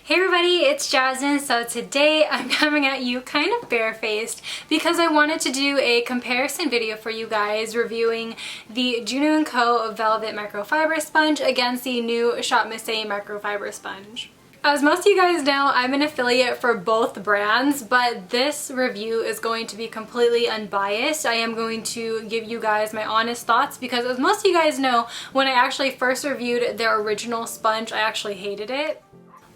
Hey everybody, it's Jasmine. So today I'm coming at you kind of barefaced because I wanted to do a comparison video for you guys reviewing the Juno&Co Velvet Microfiber Sponge against the new ShopMissA Microfiber Sponge. As most of you guys know, I'm an affiliate for both brands, but this review is going to be completely unbiased. I am going to give you guys my honest thoughts because as most of you guys know, when I actually first reviewed their original sponge, I actually hated it.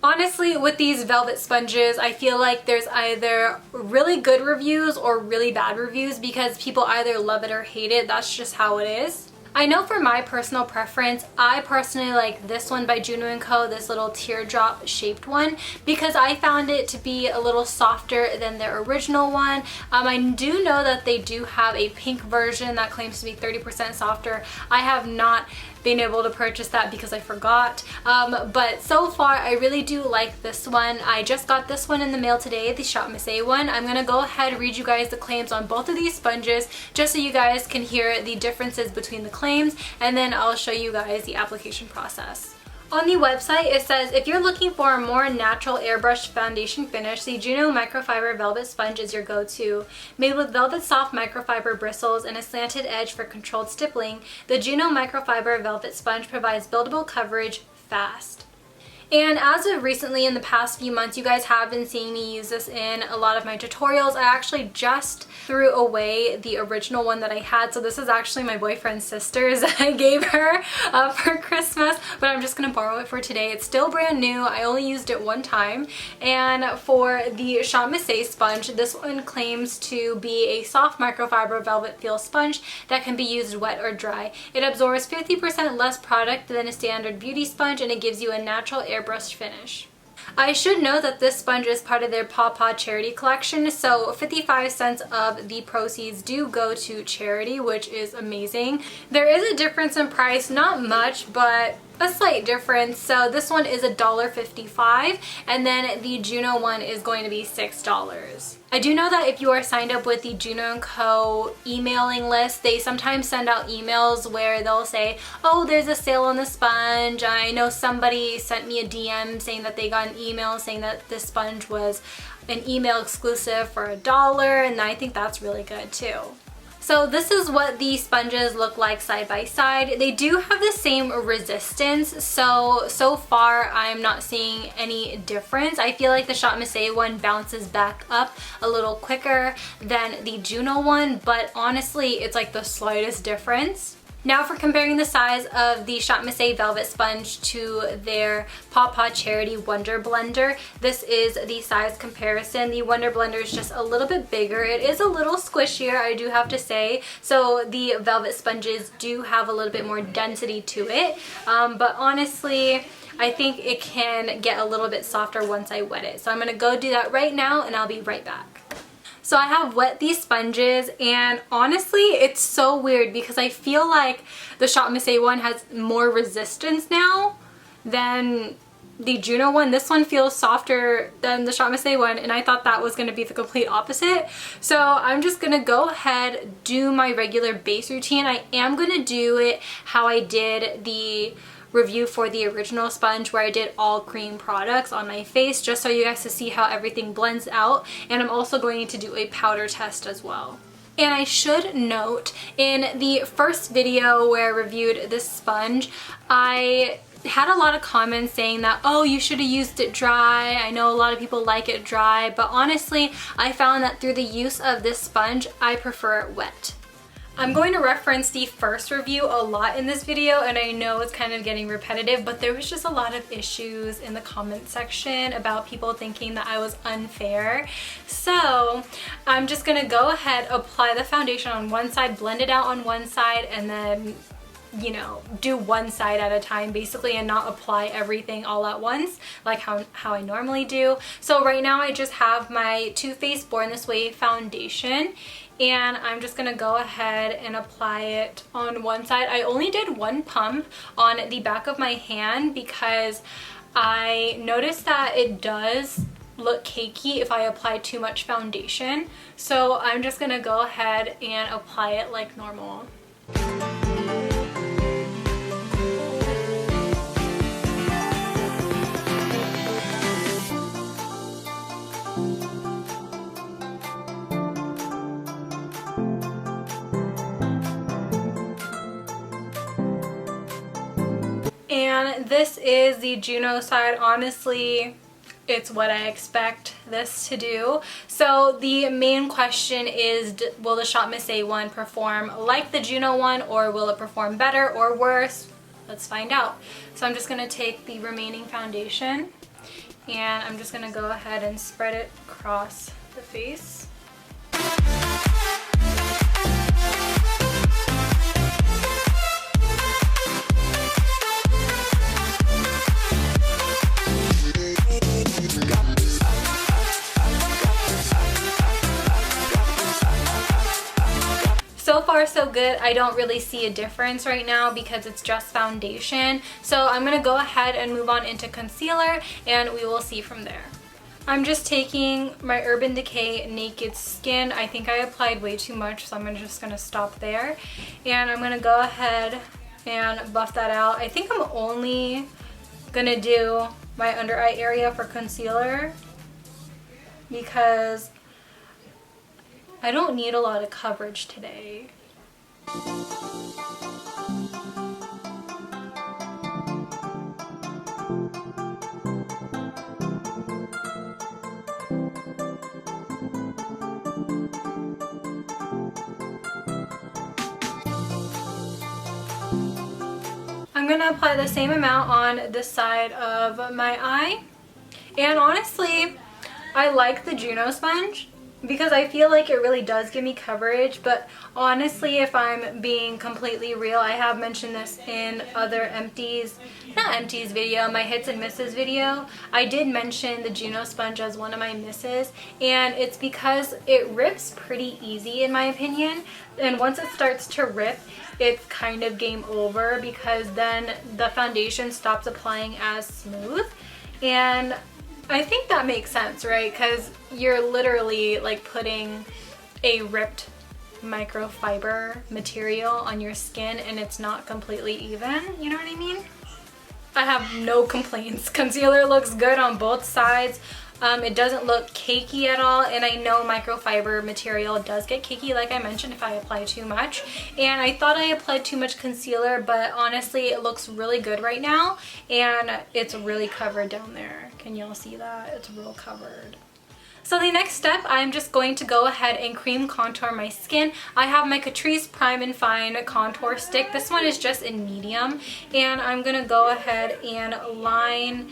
Honestly, with these velvet sponges, I feel like there's either really good reviews or really bad reviews because people either love it or hate it. That's just how it is. I know for my personal preference, I personally like this one by Juno&Co, this little teardrop shaped one, because I found it to be a little softer than their original one. I do know that they do have a pink version that claims to be 30% softer. I have not been able to purchase that because I forgot, but so far I really do like this one. I just got this one in the mail today, the ShopMissA one. I'm gonna go ahead and read you guys the claims on both of these sponges just so you guys can hear the differences between the claims, and then I'll show you guys the application process. On the website, it says, if you're looking for a more natural airbrushed foundation finish, the JUNO Microfiber Velvet Sponge is your go-to. Made with velvet soft microfiber bristles and a slanted edge for controlled stippling, the JUNO Microfiber Velvet Sponge provides buildable coverage fast. And as of recently, in the past few months, you guys have been seeing me use this in a lot of my tutorials. I actually just threw away the original one that I had. So this is actually my boyfriend's sister's that I gave her for Christmas, but I'm just gonna borrow it for today. It's still brand new. I only used it one time. And for the ShopMissA sponge, this one claims to be a soft microfiber velvet feel sponge that can be used wet or dry. It absorbs 50% less product than a standard beauty sponge, and it gives you a natural airbrushed finish. I should note that this sponge is part of their Paw Paw charity collection, so 55 cents of the proceeds do go to charity, which is amazing. There is a difference in price, not much, but a slight difference. So this one is $1.55 and then the Juno one is going to be $6. I do know that if you are signed up with the Juno&Co emailing list, they sometimes send out emails where they'll say, oh, there's a sale on the sponge. I know somebody sent me a DM saying that they got an email saying that this sponge was an email exclusive for $1, and I think that's really good too. So this is what the sponges look like side by side. They do have the same resistance, so far I'm not seeing any difference. I feel like the ShopMissA one bounces back up a little quicker than the Juno one, but honestly it's like the slightest difference. Now for comparing the size of the ShopMissA Velvet Sponge to their Paw Paw Charity Wonder Blender, this is the size comparison. The Wonder Blender is just a little bit bigger. It is a little squishier, I do have to say. So the Velvet Sponges do have a little bit more density to it. But honestly, I think it can get a little bit softer once I wet it. So I'm gonna go do that right now and I'll be right back. So I have wet these sponges, and honestly it's so weird because I feel like the ShopMissA one has more resistance now than the Juno one. This one feels softer than the ShopMissA one, and I thought that was going to be the complete opposite. So I'm just going to go ahead, do my regular base routine. I am going to do it how I did the review for the original sponge, where I did all cream products on my face just so you guys can see how everything blends out, and I'm also going to do a powder test as well. And I should note, in the first video where I reviewed this sponge, I had a lot of comments saying that, oh, you should have used it dry. I know a lot of people like it dry, but honestly I found that through the use of this sponge I prefer it wet. I'm going to reference the first review a lot in this video, and I know it's kind of getting repetitive, but there was just a lot of issues in the comment section about people thinking that I was unfair. So I'm just gonna go ahead, apply the foundation on one side, blend it out on one side, and then, you know, do one side at a time basically, and not apply everything all at once like how I normally do. So right now I just have my Too Faced Born This Way foundation, and I'm just gonna go ahead and apply it on one side. I only did one pump on the back of my hand because I noticed that it does look cakey if I apply too much foundation. So I'm just gonna go ahead and apply it like normal. And this is the Juno side. Honestly, it's what I expect this to do. So the main question is, will the ShopMissA one perform like the Juno one, or will it perform better or worse? Let's find out. So I'm just going to take the remaining foundation and I'm just going to go ahead and spread it across the face. So far so good. I don't really see a difference right now because it's just foundation. So I'm going to go ahead and move on into concealer and we will see from there. I'm just taking my Urban Decay Naked Skin. I think I applied way too much, so I'm just going to stop there. And I'm going to go ahead and buff that out. I think I'm only going to do my under eye area for concealer because I don't need a lot of coverage today. I'm gonna apply the same amount on this side of my eye. And honestly, I like the Juno sponge because I feel like it really does give me coverage, but honestly, if I'm being completely real, I have mentioned this in other not empties video, my hits and misses video. I did mention the Juno sponge as one of my misses, and it's because it rips pretty easy in my opinion, and once it starts to rip, it's kind of game over because then the foundation stops applying as smooth. And I think that makes sense, right? Because you're literally like putting a ripped microfiber material on your skin and it's not completely even, you know what I mean? I have no complaints. Concealer looks good on both sides. It doesn't look cakey at all, and I know microfiber material does get cakey, like I mentioned, if I apply too much. And I thought I applied too much concealer, but honestly it looks really good right now, and it's really covered down there. Can y'all see that? It's real covered. So the next step, I'm just going to go ahead and cream contour my skin. I have my Catrice Prime and Fine contour stick. This one is just in medium, and I'm gonna go ahead and line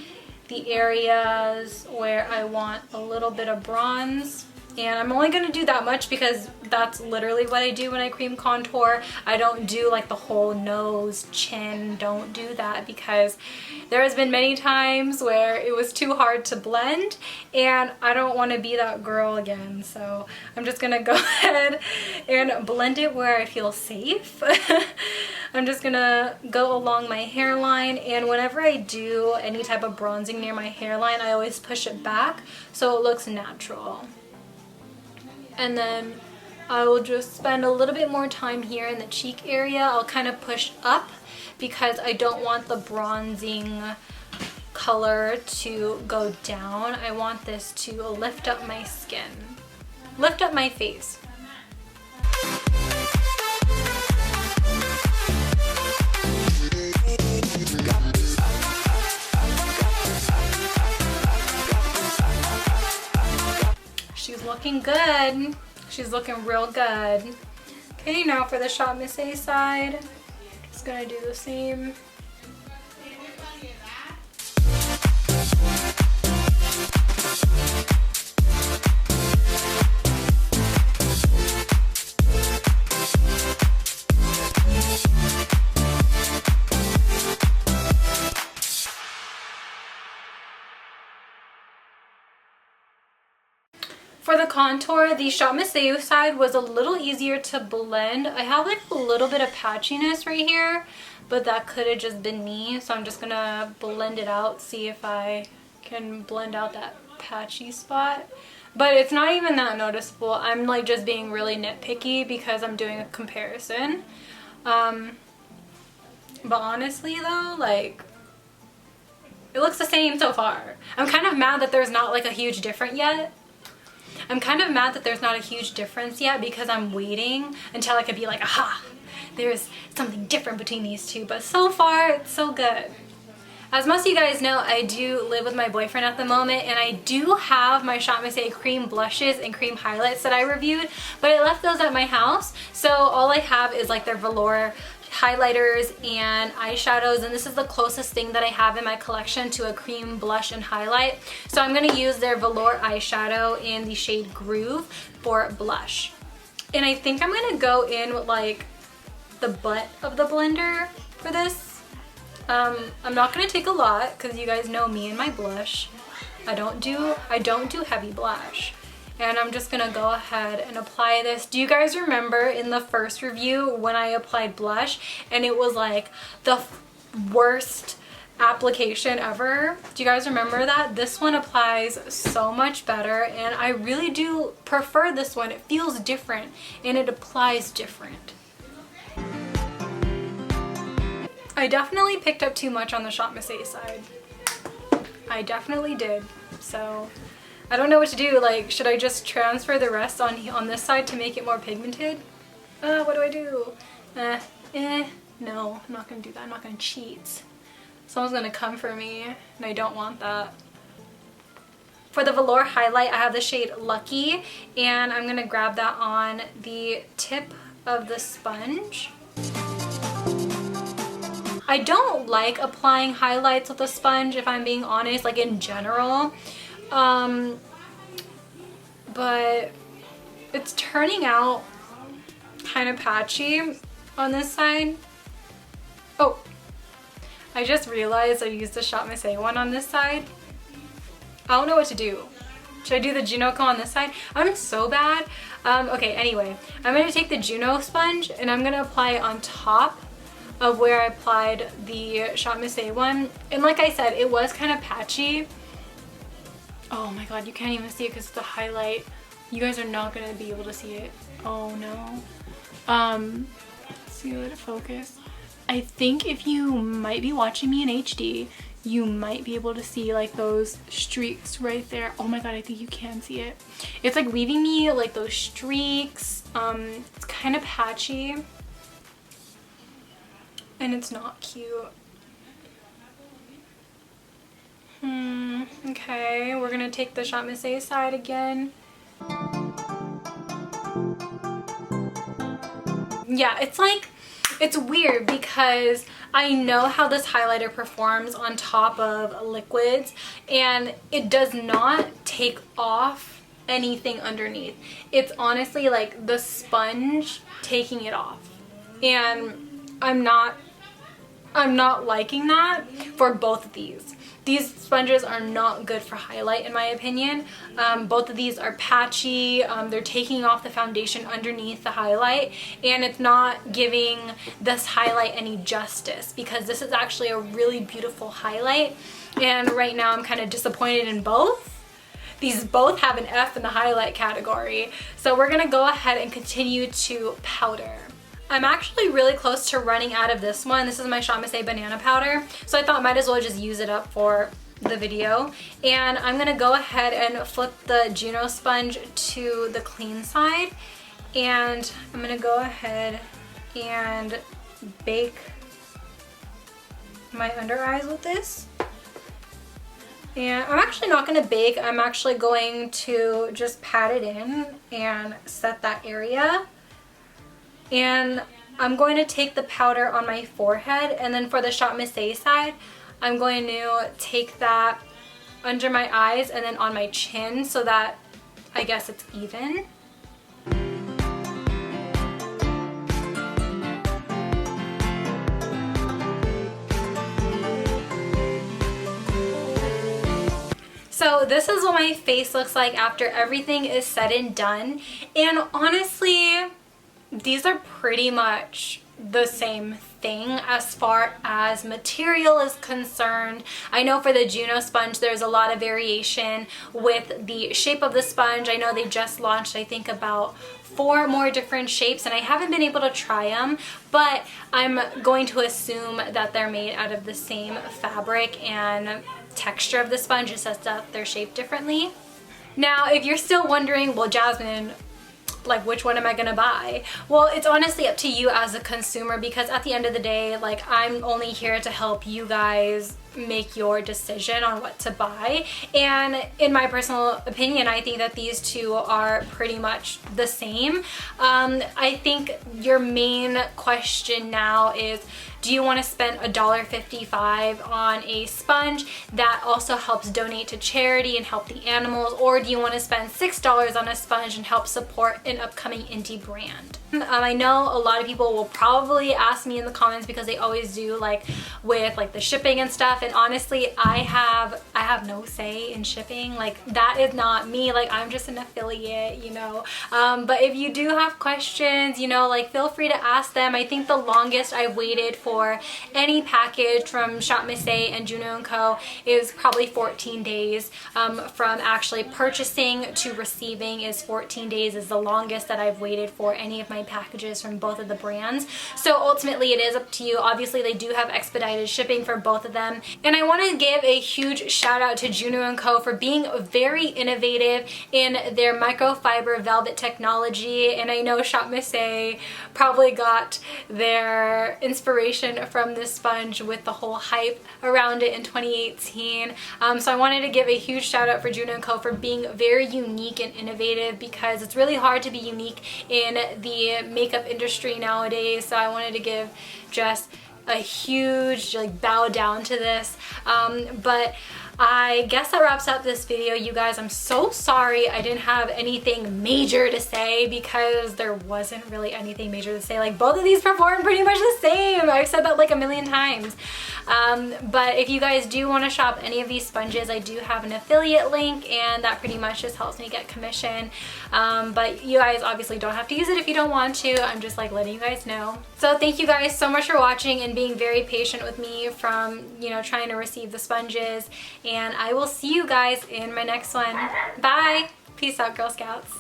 the areas where I want a little bit of bronze. And I'm only going to do that much because that's literally what I do when I cream contour. I don't do like the whole nose, chin, don't do that because there has been many times where it was too hard to blend and I don't want to be that girl again. So I'm just going to go ahead and blend it where I feel safe. I'm just going to go along my hairline, and whenever I do any type of bronzing near my hairline, I always push it back so it looks natural. And then I will just spend a little bit more time here in the cheek area. I'll kind of push up because I don't want the bronzing color to go down. I want this to lift up my skin, lift up my face. She's looking good. She's looking real good. Okay, now for the ShopMissA side, just gonna do the same. For the contour, the ShopMissA side was a little easier to blend. I have like a little bit of patchiness right here, but that could have just been me. So I'm just gonna blend it out, see if I can blend out that patchy spot. But it's not even that noticeable. I'm like just being really nitpicky because I'm doing a comparison. But honestly though, like, it looks the same so far. I'm kind of mad that there's not like a huge difference yet. I'm kind of mad that there's not a huge difference yet because I'm waiting until I could be like, aha, there's something different between these two. But so far, it's so good. As most of you guys know, I do live with my boyfriend at the moment, and I do have my ShopMissA cream blushes and cream highlights that I reviewed, but I left those at my house. So all I have is like their velour highlighters and eyeshadows, and this is the closest thing that I have in my collection to a cream blush and highlight. So I'm going to use their velour eyeshadow in the shade Groove for blush. And I think I'm going to go in with like the butt of the blender for this. I'm not going to take a lot because you guys know me and my blush. I don't do heavy blush. And I'm just gonna go ahead and apply this. Do you guys remember in the first review when I applied blush and it was like the worst application ever? Do you guys remember that? This one applies so much better, and I really do prefer this one. It feels different and it applies different. I definitely picked up too much on the ShopMissA side. I definitely did. So I don't know what to do. Like, should I just transfer the rest on this side to make it more pigmented? What do I do? No, I'm not gonna do that. I'm not gonna cheat. Someone's gonna come for me, and I don't want that. For the velour highlight, I have the shade Lucky, and I'm gonna grab that on the tip of the sponge. I don't like applying highlights with a sponge, if I'm being honest, like in general. But it's turning out kind of patchy on this side. Oh, I just realized I used the ShopMissA one on this side. I don't know what to do. Should I do the JUNO&Co on this side? I'm so bad. Okay, anyway, I'm going to take the JUNO sponge and I'm going to apply it on top of where I applied the ShopMissA one. And like I said, it was kind of patchy. Oh my god, you can't even see it because it's a highlight. You guys are not going to be able to see it. Oh no. See, let it focus. I think if you might be watching me in HD, you might be able to see like those streaks right there. Oh my god, I think you can see it. It's like leaving me like those streaks. It's kind of patchy. And it's not cute. Okay, we're gonna take the ShopMissA side again. Yeah, it's weird because I know how this highlighter performs on top of liquids, and it does not take off anything underneath. It's honestly like the sponge taking it off, and I'm not liking that for both of these. These sponges are not good for highlight in my opinion. Both of these are patchy. They're taking off the foundation underneath the highlight, and it's not giving this highlight any justice because this is actually a really beautiful highlight, and right now I'm kind of disappointed in both. These both have an F in the highlight category. So we're gonna go ahead and continue to powder. I'm actually really close to running out of this one. This is my ShopMissA banana powder, so I thought I might as well just use it up for the video. And I'm gonna go ahead and flip the JUNO sponge to the clean side, and I'm gonna go ahead and bake my under eyes with this. And I'm actually not gonna bake, I'm actually going to just pat it in and set that area. And I'm going to take the powder on my forehead, and then for the ShopMissA side, I'm going to take that under my eyes and then on my chin so that I guess it's even. So this is what my face looks like after everything is said and done. And honestly, these are pretty much the same thing as far as material is concerned. I know for the JUNO sponge there's a lot of variation with the shape of the sponge. I know they just launched, I think, about 4 more different shapes, and I haven't been able to try them, but I'm going to assume that they're made out of the same fabric and texture of the sponge. It says that they're shaped differently. Now, if you're still wondering, well, Jasmine, like, which one am I gonna buy? Well, it's honestly up to you as a consumer, because at the end of the day, like, I'm only here to help you guys make your decision on what to buy. And in my personal opinion, I think that these two are pretty much the same. I think your main question now is, do you want to spend $1.55 on a sponge that also helps donate to charity and help the animals, or do you want to spend $6 on a sponge and help support an upcoming indie brand? I know a lot of people will probably ask me in the comments, because they always do, like with like the shipping and stuff, and honestly I have no say in shipping. Like, that is not me. Like, I'm just an affiliate, you know. But if you do have questions, you know, like, feel free to ask them. I think the longest I've waited for any package from ShopMissA and Juno&Co is probably 14 days. From actually purchasing to receiving is 14 days is the longest that I've waited for any of my packages from both of the brands. So ultimately it is up to you. Obviously they do have expedited shipping for both of them. And I want to give a huge shout out to Juno&Co for being very innovative in their microfiber velvet technology. And I know ShopMissA probably got their inspiration from this sponge with the whole hype around it in 2018. So I wanted to give a huge shout out for Juno&Co for being very unique and innovative, because it's really hard to be unique in the makeup industry nowadays. So I wanted to give just a huge like bow down to this. But I guess that wraps up this video, you guys. I'm so sorry I didn't have anything major to say, because there wasn't really anything major to say. Like, both of these perform pretty much the same. I've said that like a million times. But if you guys do want to shop any of these sponges, I do have an affiliate link, and that pretty much just helps me get commission. But you guys obviously don't have to use it if you don't want to. I'm just like letting you guys know. So thank you guys so much for watching and being very patient with me from, you know, trying to receive the sponges. And I will see you guys in my next one. Bye! Peace out, Girl Scouts.